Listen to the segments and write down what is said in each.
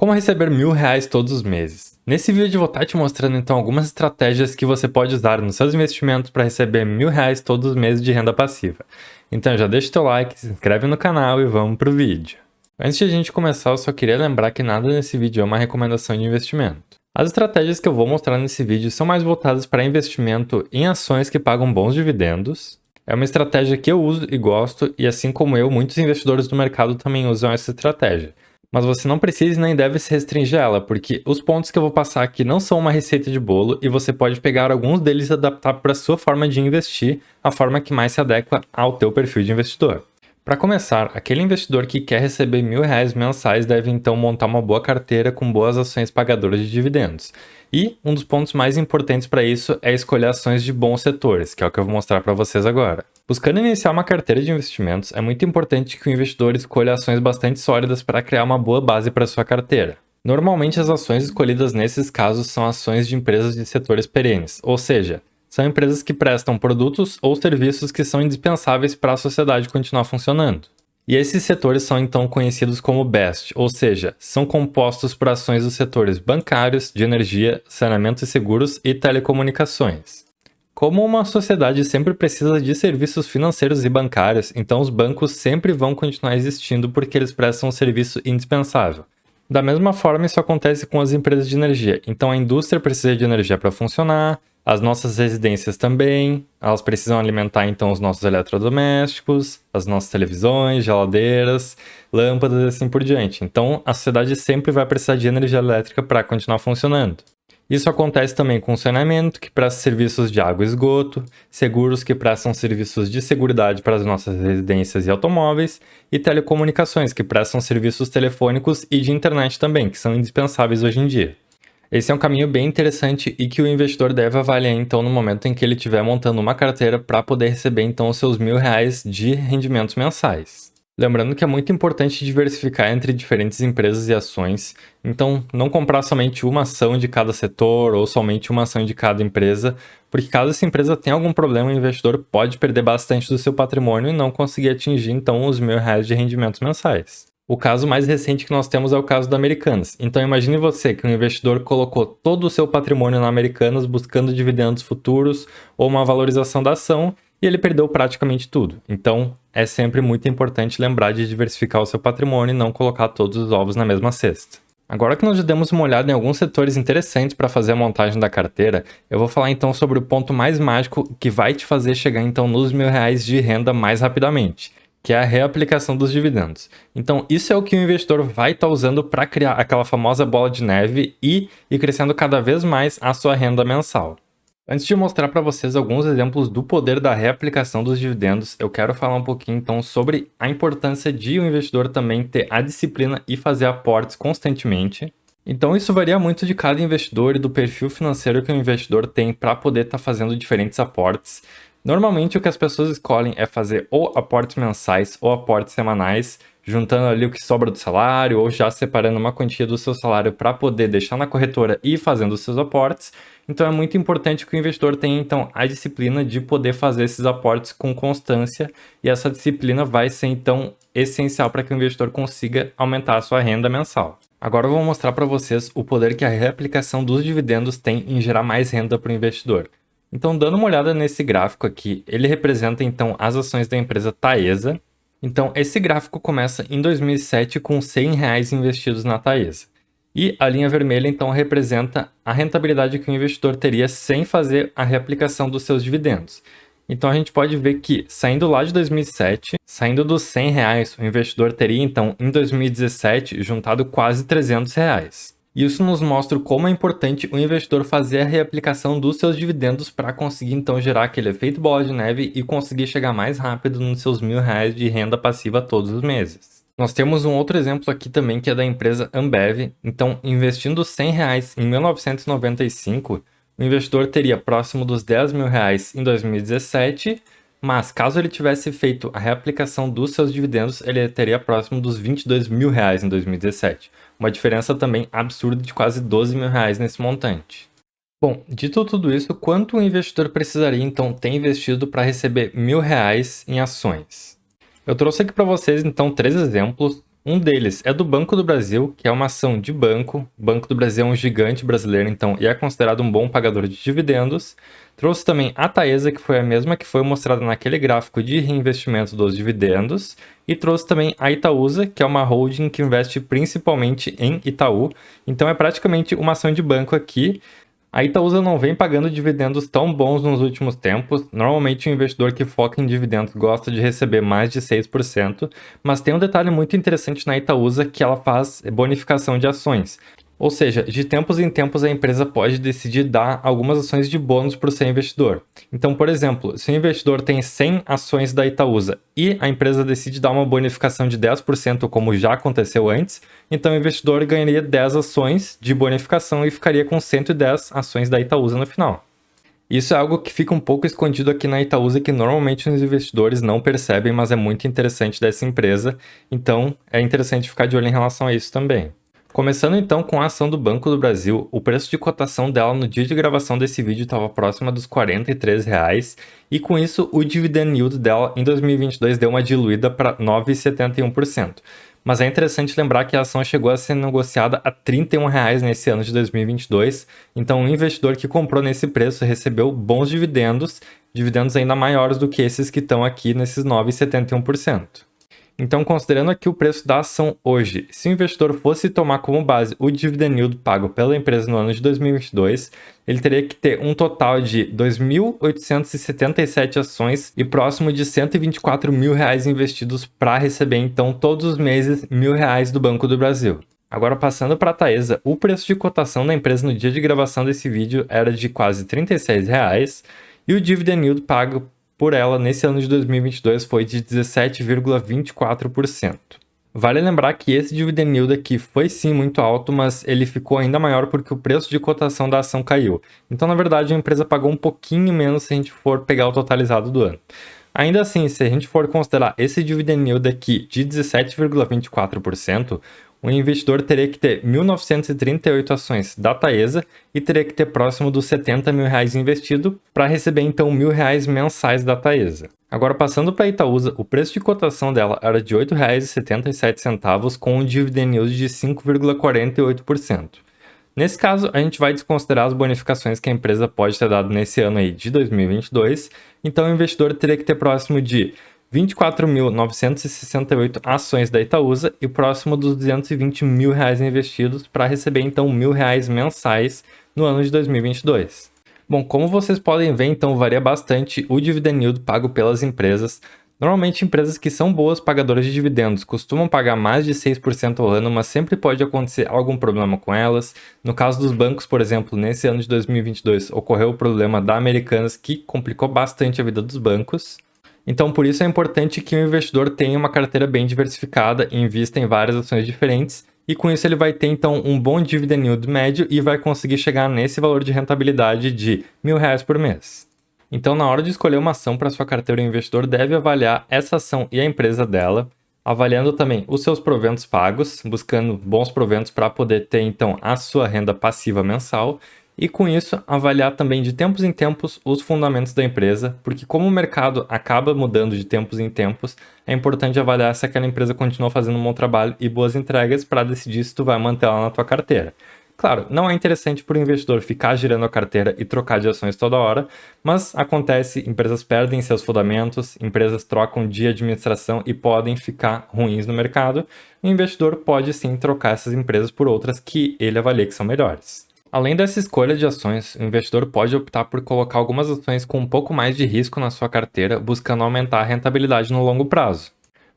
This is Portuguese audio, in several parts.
Como receber R$ 1.000 todos os meses? Nesse vídeo eu vou estar te mostrando então algumas estratégias que você pode usar nos seus investimentos para receber R$ 1.000 todos os meses de renda passiva. Então já deixa o teu like, se inscreve no canal e vamos pro vídeo. Antes de a gente começar, eu só queria lembrar que nada nesse vídeo é uma recomendação de investimento. As estratégias que eu vou mostrar nesse vídeo são mais voltadas para investimento em ações que pagam bons dividendos. É uma estratégia que eu uso e gosto, e assim como eu, muitos investidores do mercado também usam essa estratégia. Mas você não precisa e nem deve se restringir a ela, porque os pontos que eu vou passar aqui não são uma receita de bolo e você pode pegar alguns deles e adaptar para a sua forma de investir, a forma que mais se adequa ao teu perfil de investidor. Para começar, aquele investidor que quer receber R$ 1.000 mensais deve então montar uma boa carteira com boas ações pagadoras de dividendos. E um dos pontos mais importantes para isso é escolher ações de bons setores, que é o que eu vou mostrar para vocês agora. Buscando iniciar uma carteira de investimentos, é muito importante que o investidor escolha ações bastante sólidas para criar uma boa base para sua carteira. Normalmente as ações escolhidas nesses casos são ações de empresas de setores perenes, ou seja, são empresas que prestam produtos ou serviços que são indispensáveis para a sociedade continuar funcionando. E esses setores são então conhecidos como BEST, ou seja, são compostos por ações dos setores bancários, de energia, saneamento e seguros e telecomunicações. Como uma sociedade sempre precisa de serviços financeiros e bancários, então os bancos sempre vão continuar existindo porque eles prestam um serviço indispensável. Da mesma forma, isso acontece com as empresas de energia. Então a indústria precisa de energia para funcionar, as nossas residências também, elas precisam alimentar então os nossos eletrodomésticos, as nossas televisões, geladeiras, lâmpadas e assim por diante. Então a sociedade sempre vai precisar de energia elétrica para continuar funcionando. Isso acontece também com saneamento, que presta serviços de água e esgoto, seguros, que prestam serviços de seguridade para as nossas residências e automóveis, e telecomunicações, que prestam serviços telefônicos e de internet também, que são indispensáveis hoje em dia. Esse é um caminho bem interessante e que o investidor deve avaliar então no momento em que ele estiver montando uma carteira para poder receber então os seus R$ 1.000 de rendimentos mensais. Lembrando que é muito importante diversificar entre diferentes empresas e ações, então não comprar somente uma ação de cada setor ou somente uma ação de cada empresa, porque caso essa empresa tenha algum problema, o investidor pode perder bastante do seu patrimônio e não conseguir atingir então os R$ 1.000 de rendimentos mensais. O caso mais recente que nós temos é o caso da Americanas. Então imagine você que um investidor colocou todo o seu patrimônio na Americanas buscando dividendos futuros ou uma valorização da ação e ele perdeu praticamente tudo. Então é sempre muito importante lembrar de diversificar o seu patrimônio e não colocar todos os ovos na mesma cesta. Agora que nós já demos uma olhada em alguns setores interessantes para fazer a montagem da carteira, eu vou falar então sobre o ponto mais mágico que vai te fazer chegar então nos R$ 1.000 de renda mais rapidamente, que é a reaplicação dos dividendos. Então isso é o que o investidor vai estar usando para criar aquela famosa bola de neve e ir crescendo cada vez mais a sua renda mensal. Antes de mostrar para vocês alguns exemplos do poder da reaplicação dos dividendos, eu quero falar um pouquinho então sobre a importância de o investidor também ter a disciplina e fazer aportes constantemente. Então isso varia muito de cada investidor e do perfil financeiro que o investidor tem para poder estar fazendo diferentes aportes. Normalmente o que as pessoas escolhem é fazer ou aportes mensais ou aportes semanais, juntando ali o que sobra do salário ou já separando uma quantia do seu salário para poder deixar na corretora e ir fazendo os seus aportes. Então é muito importante que o investidor tenha então a disciplina de poder fazer esses aportes com constância, e essa disciplina vai ser então essencial para que o investidor consiga aumentar a sua renda mensal. Agora eu vou mostrar para vocês o poder que a reaplicação dos dividendos tem em gerar mais renda para o investidor. Então, dando uma olhada nesse gráfico aqui, ele representa então as ações da empresa Taesa. Então, esse gráfico começa em 2007 com R$ 100 investidos na Taesa. E a linha vermelha então representa a rentabilidade que o investidor teria sem fazer a reaplicação dos seus dividendos. Então a gente pode ver que, saindo lá de 2007, saindo dos R$ 100, o investidor teria então em 2017 juntado quase R$ 300. Isso nos mostra como é importante o investidor fazer a reaplicação dos seus dividendos para conseguir então gerar aquele efeito bola de neve e conseguir chegar mais rápido nos seus R$ 1.000 de renda passiva todos os meses. Nós temos um outro exemplo aqui também, que é da empresa Ambev. Então, investindo R$ 100 em 1995, o investidor teria próximo dos R$ 10.000 em 2017, mas caso ele tivesse feito a reaplicação dos seus dividendos, ele teria próximo dos R$ 22.000 em 2017. Uma diferença também absurda de quase R$ 12.000 nesse montante. Bom, dito tudo isso, quanto o investidor precisaria então ter investido para receber R$ 1.000 em ações? Eu trouxe aqui para vocês então 3 exemplos. Um deles é do Banco do Brasil, que é uma ação de banco. O Banco do Brasil é um gigante brasileiro, então, e é considerado um bom pagador de dividendos. Trouxe também a Taesa, que foi a mesma que foi mostrada naquele gráfico de reinvestimento dos dividendos. E trouxe também a Itaúsa, que é uma holding que investe principalmente em Itaú. Então é praticamente uma ação de banco aqui. A Itaúsa não vem pagando dividendos tão bons nos últimos tempos. Normalmente o investidor que foca em dividendos gosta de receber mais de 6%, mas tem um detalhe muito interessante na Itaúsa que ela faz bonificação de ações. Ou seja, de tempos em tempos a empresa pode decidir dar algumas ações de bônus para o seu investidor. Então, por exemplo, se o investidor tem 100 ações da Itaúsa e a empresa decide dar uma bonificação de 10%, como já aconteceu antes, então o investidor ganharia 10 ações de bonificação e ficaria com 110 ações da Itaúsa no final. Isso é algo que fica um pouco escondido aqui na Itaúsa que normalmente os investidores não percebem, mas é muito interessante dessa empresa, então é interessante ficar de olho em relação a isso também. Começando então com a ação do Banco do Brasil, o preço de cotação dela no dia de gravação desse vídeo estava próximo dos R$ 43,00 e com isso o dividend yield dela em 2022 deu uma diluída para 9,71%. Mas é interessante lembrar que a ação chegou a ser negociada a R$ 31,00 nesse ano de 2022, então o investidor que comprou nesse preço recebeu bons dividendos, dividendos ainda maiores do que esses que estão aqui nesses 9,71%. Então, considerando aqui o preço da ação hoje, se o investidor fosse tomar como base o dividend yield pago pela empresa no ano de 2022, ele teria que ter um total de 2.877 ações e próximo de R$ 124.000 investidos para receber, então, todos os meses R$ 1.000 do Banco do Brasil. Agora, passando para a Taesa, o preço de cotação da empresa no dia de gravação desse vídeo era de quase R$ 36,00 e o dividend yield pago por ela nesse ano de 2022 foi de 17,24%. Vale lembrar que esse dividend yield aqui foi sim muito alto, mas ele ficou ainda maior porque o preço de cotação da ação caiu. Então, na verdade, a empresa pagou um pouquinho menos se a gente for pegar o totalizado do ano. Ainda assim, se a gente for considerar esse dividend yield aqui de 17,24%, o investidor teria que ter 1.938 ações da Taesa e teria que ter próximo dos R$ 70.000 investido para receber então R$ 1.000 mensais da Taesa. Agora passando para a Itaúsa, o preço de cotação dela era de R$ 8,77 com um dividend yield de 5,48%. Nesse caso, a gente vai desconsiderar as bonificações que a empresa pode ter dado nesse ano aí de 2022, então o investidor teria que ter próximo de 24.968 ações da Itaúsa e próximo dos R$ 220.000 investidos para receber então R$ 1.000 mensais no ano de 2022. Bom, como vocês podem ver, então varia bastante o dividend yield pago pelas empresas. Normalmente empresas que são boas pagadoras de dividendos costumam pagar mais de 6% ao ano, mas sempre pode acontecer algum problema com elas. No caso dos bancos, por exemplo, nesse ano de 2022 ocorreu o problema da Americanas que complicou bastante a vida dos bancos. Então, por isso é importante que o investidor tenha uma carteira bem diversificada e invista em várias ações diferentes, e com isso ele vai ter então um bom dividend yield médio e vai conseguir chegar nesse valor de rentabilidade de R$ 1.000 por mês. Então, na hora de escolher uma ação para sua carteira, o investidor deve avaliar essa ação e a empresa dela, avaliando também os seus proventos pagos, buscando bons proventos para poder ter então a sua renda passiva mensal, e com isso avaliar também de tempos em tempos os fundamentos da empresa, porque como o mercado acaba mudando de tempos em tempos, é importante avaliar se aquela empresa continua fazendo um bom trabalho e boas entregas para decidir se tu vai manter ela na tua carteira. Claro, não é interessante para o investidor ficar girando a carteira e trocar de ações toda hora, mas acontece, empresas perdem seus fundamentos, empresas trocam de administração e podem ficar ruins no mercado, e o investidor pode sim trocar essas empresas por outras que ele avalia que são melhores. Além dessa escolha de ações, o investidor pode optar por colocar algumas ações com um pouco mais de risco na sua carteira, buscando aumentar a rentabilidade no longo prazo.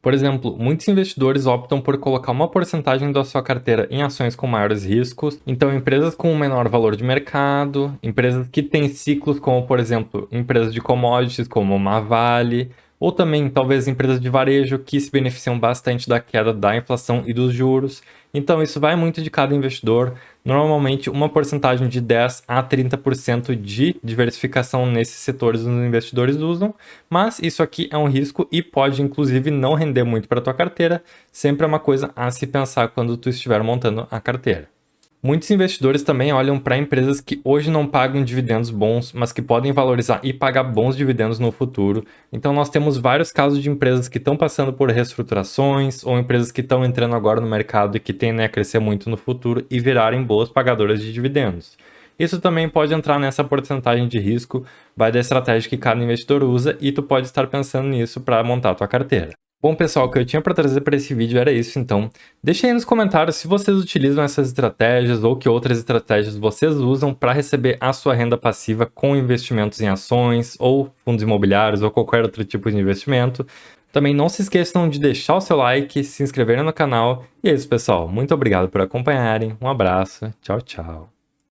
Por exemplo, muitos investidores optam por colocar uma porcentagem da sua carteira em ações com maiores riscos, então empresas com um menor valor de mercado, empresas que têm ciclos como, por exemplo, empresas de commodities como uma Vale, ou também talvez empresas de varejo que se beneficiam bastante da queda da inflação e dos juros. Então isso vai muito de cada investidor. Normalmente uma porcentagem de 10 a 30% de diversificação nesses setores os investidores usam, mas isso aqui é um risco e pode inclusive não render muito para a tua carteira. Sempre é uma coisa a se pensar quando tu estiver montando a carteira. Muitos investidores também olham para empresas que hoje não pagam dividendos bons, mas que podem valorizar e pagar bons dividendos no futuro. Então, nós temos vários casos de empresas que estão passando por reestruturações ou empresas que estão entrando agora no mercado e que tendem a crescer muito no futuro e virarem boas pagadoras de dividendos. Isso também pode entrar nessa porcentagem de risco, vai da estratégia que cada investidor usa e tu pode estar pensando nisso para montar a tua carteira. Bom, pessoal, o que eu tinha para trazer para esse vídeo era isso, então. Deixem aí nos comentários se vocês utilizam essas estratégias ou que outras estratégias vocês usam para receber a sua renda passiva com investimentos em ações ou fundos imobiliários ou qualquer outro tipo de investimento. Também não se esqueçam de deixar o seu like, se inscreverem no canal. E é isso, pessoal. Muito obrigado por acompanharem. Um abraço. Tchau, tchau.